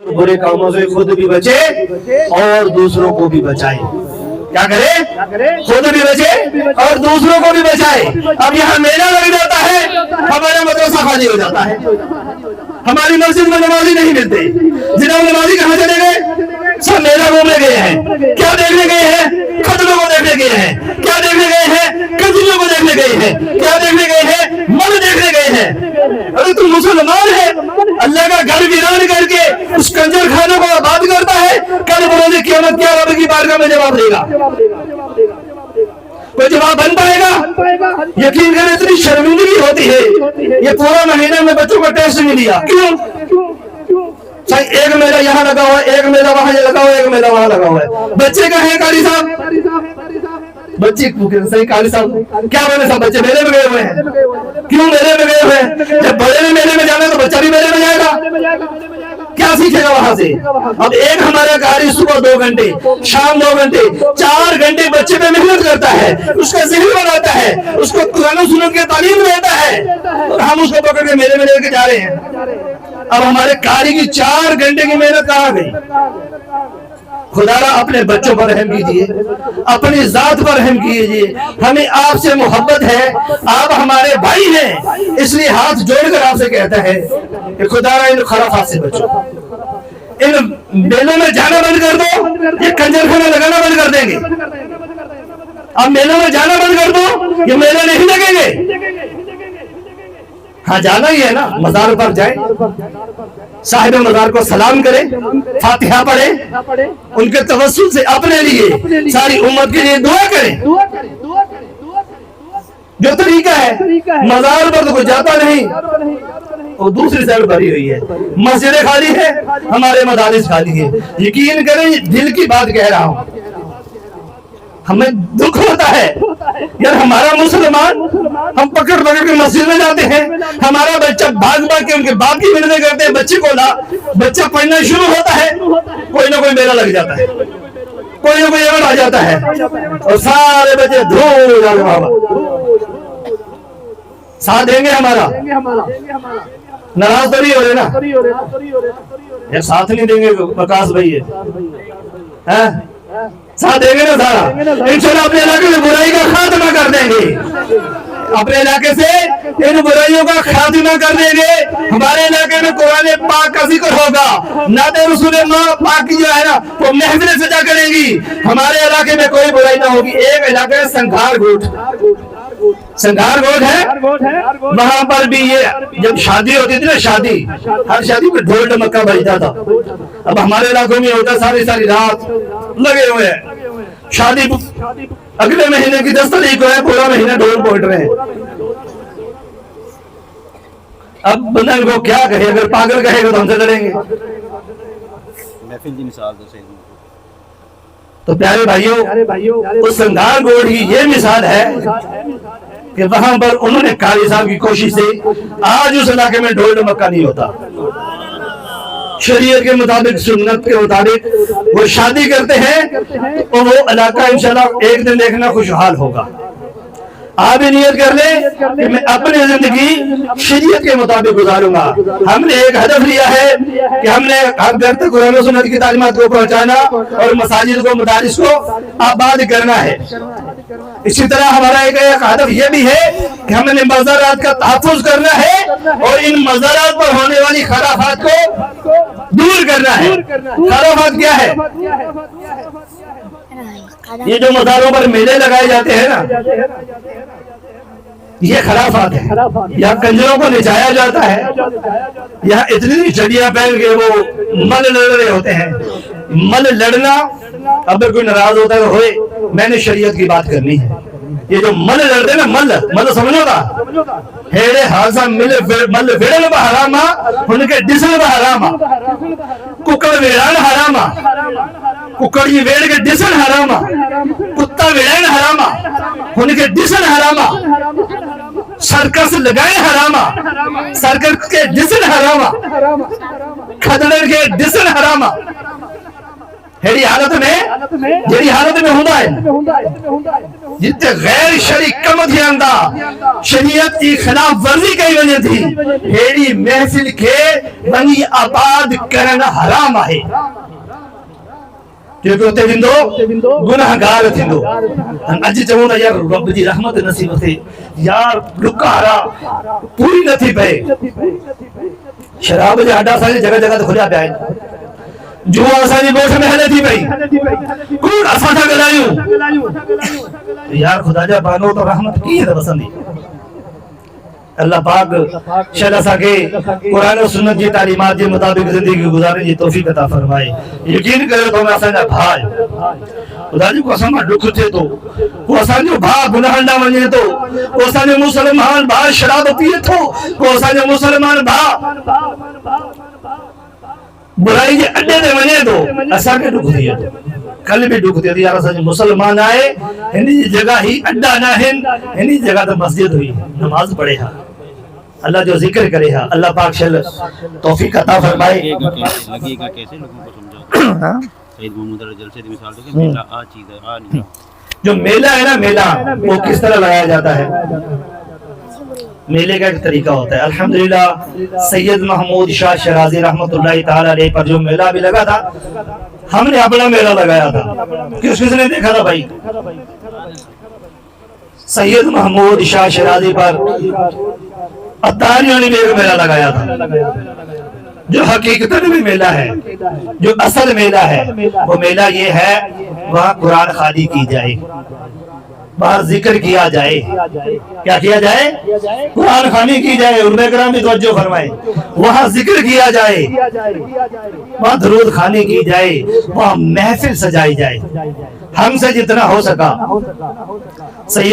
बुरे कामों से खुद भी बचे और दूसरों को भी बचाए। क्या करे? खुद भी बचे और दूसरों को भी बचाए। अब यहाँ मेला लग जाता है, हमारा मदरसा खाली हो जाता है, हमारी मस्जिद में नमाजी नहीं मिलते। जिन्होंने नमाजी कहाँ चले गए? सब मेला घूमने गए हैं। क्या देखने गए हैं? खतरों को देखने गए हैं। क्या देखने गए हैं? कजलियों को देखने गए हैं। क्या देखने गए हैं? मल देखने गए हैं। अरे तुम मुसलमान है, अल्लाह का घर वीरान करके उस कंजर खानों को आबाद करता है। कल बरोज़ क़यामत क्या रब की बारगाह में जवाब देगा? कोई जवाब बन पाएगा? यकीन करें इतनी शर्मिंदगी होती है। ये पूरा महीना में बच्चों को टेस्ट नहीं दिया। क्यों? एक मेला यहाँ लगा हुआ है, एक मेला वहां लगा हुआ है, एक मेला वहां लगा हुआ है। बच्चे कहाँ हैं कारी साहब? बच्चे सही कारी साहब क्या बोले? सब बच्चे मेले में गए हुए हैं। क्यों मेले में गए हुए हैं? जब बड़े में मेले में जाना तो बच्चा भी मेले में जाएगा। क्या सीखेगा वहां से? अब एक हमारा कारी सुबह 2 घंटे, शाम 2 घंटे, 4 घंटे बच्चे पे मेहनत करता है, उसका ज़हन बनाता है, उसको कुरान सुन्नत की तालीम देता है, और हम उसको पकड़ के मेले में लेके जा रहे हैं। अब हमारे कारी की 4 घंटे की मेहनत कहाँ गई? खुदारा अपने बच्चों पर रहम कीजिए, अपनी जात पर रहम कीजिए। हमें आपसे मोहब्बत है, आप हमारे भाई हैं, इसलिए हाथ जोड़कर आपसे कहता है कि खुदारा इन खराफात से बचो। इन मेलों में जाना बंद कर दो, ये कंजर खाना लगाना बंद कर देंगे। अब मेलों में जाना बंद कर दो, ये मेले नहीं लगेंगे। हाँ जाना ही है ना, मजार पर जाए, साहिब मजार को सलाम करें, फातिहा पढ़े, उनके तवस्सुल से अपने लिए सारी उम्मत के लिए दुआ करें। जो तरीका है, मजार पर तो कोई जाता नहीं, और दूसरी साइड भरी हुई है, मस्जिदें खाली है, हमारे मदारिस खाली है। यकीन करें दिल की बात कह रहा हूँ, हमें दुख होता है यार, हमारा मुसलमान हम पकड़ के मस्जिद में जाते हैं, हमारा बच्चा भाग के उनके बाप की मिलने करते हैं, बच्चे को बच्चा पढ़ना शुरू होता है, कोई ना कोई मेला लग जाता है, कोई ना कोई एवं आ जाता है, और सारे बच्चे धूल साथ देंगे हमारा। नाराज तो नहीं हो रहे ना? ये साथ नहीं देंगे प्रकाश भाई है साथ देंगे ना सारा। इंशाल्लाह अपने इलाके में बुराई का खात्मा कर देंगे, अपने इलाके से इन बुराइयों का खात्मा कर देंगे। हमारे इलाके में कुरान पाक का जिक्र होगा, नाते रसूल पाक की जो है ना वो महफिलें सजा करेंगी, हमारे इलाके में कोई बुराई ना होगी। एक इलाके में संघार गोट है, वहां पर भी ये जब शादी होती थी ना, हर शादी में ढोल ढमक्का बजता था। अब हमारे इलाकों में होता सारी रात लगे हुए हैं, शादी अगले महीने की 10 तारीख को है, पूरा महीना ढोल पहुंच रहे हैं। अब बंदा इनको क्या कहे? अगर पागल कहेगा तो हमसे लड़ेंगे। तो प्यारे भाइयों, उस संघार गोड़ की ये मिसाल है कि वहां पर उन्होंने कारी साहब की कोशिश से आज उस इलाके में ढोल ढमक्का नहीं होता। शरीयत के मुताबिक, सुन्नत के मुताबिक वो शादी करते हैं, तो वो इलाका इंशाल्लाह एक दिन देखना खुशहाल होगा। आप भी नियत कर ले कि मैं अपनी जिंदगी शरीयत के मुताबिक गुजारूंगा। हमने एक हदफ लिया है कि हमने हर घर तक कुरान और सुन्नत की तालीमात को पहुंचाना और मसाजिद को, मदारिस को आबाद करना है। इसी तरह हमारा एक हदफ यह भी है कि हमने मज़ारात का तहफ़्फ़ुज़ करना है और इन मज़ारात पर होने वाली खराफात को दूर करना है। खराफात क्या है? ये जो मज़ारों पर मेले लगाए जाते हैं ना, ये खराफात है। यहाँ कंजरों को नचाया जाता है, यहाँ इतनी चड़ियां पहन के वो मल लड़ रहे होते हैं। मल लड़ना, अगर कोई नाराज होता है तो होए, मैंने शरीयत की बात करनी है। ये जो मल लड़ते ना, मल समझोगा, हेड़े हासा मिल मल वेड़न हरामा, उनके डिसल हरामा, कुकड़ वेड़ान हरामा, कुकड़ी वेड़ के डिसल हरामा, कुत्ता वेड़ान हरामा, उनके डिसल हरामा, सर्कस लगाए हरामा, सर्कस के डिसल हरामा, खदड़े के डिसल हरामा। ہیڑی حالت میں جیڑی حالت میں ہوندہ ہے جتے غیر شریک کم دھیاندہ شریعت کی خلاف ورزی کئی وجہ تھی ہیڑی محفل کے بنی آباد کرنا حرام ہے کیونکہ ہوتے بندو گناہ گار تھندو اج چونا یار رب جی رحمت نصیب تھے یار لکارا پوری نہ تھی پہ شراب جا ہڈا سارے جگہ جگہ تو کھلیا پہ آئے جو آسانی گوشت میں ہلے تھی بھئی کوڑ آسان تھا گلائیوں یار خدا جا بانو تو رحمت کی ہے پسندی اللہ پاک شہدہ ساکے قرآن و سنت کی تعلیمات کے مطابق زندگی گزارنے کی توفیق عطا فرمائے یقین کرے تو میں آسان جا بھائی خدا جی کو آسان دکھ تھے تو کو آسان جو بھا گناہ نہ ونجے تو کو آسان جو مسلمان بھا شراب پیے تو کو آسان جو مسلمان بھا برائی کے اڈے دے ونجے تو آسان کے دکھ دیا کل بھی دکھ دیا یار آسان جو مسلمان آئے ہنی جگہ ہی اڈا نہ ہنی جگہ تو مسجد ہوئی نماز پڑھے ہاں اللہ جو ذکر کرے ہاں اللہ پاک شل توفیق عطا فرمائے لگے گا کیسے لوگوں کو سمجھاؤ سید محمود علی جلسے دی مثال دے کہ میلہ آ چیز ہے آ نہیں جو میلہ ہے نا میلہ وہ کس طرح لگایا جاتا ہے میلے کا ایک طریقہ ہوتا ہے الحمدللہ سید محمود شاہ شرازی رحمت اللہ تعالی علیہ پر جو میلہ بھی لگا تھا ہم نے اپنا میلہ لگایا تھا کس نے دیکھا تھا بھائی سید محمود شاہ شرازی پر اتاریوں نے بھی ایک میلہ لگایا تھا جو حقیقت میں میلہ ہے جو اصل میلہ ہے وہ میلہ یہ ہے وہاں قرآن خوانی کی جائے باہر ذکر کیا جائے کیا کیا جائے قرآن خوانی کی جائے علماء کرام بھی توجہ فرمائے وہاں ذکر کیا جائے وہاں درود خوانی کی جائے وہاں محفل سجائی جائے ہم سے جتنا ہو سکا سید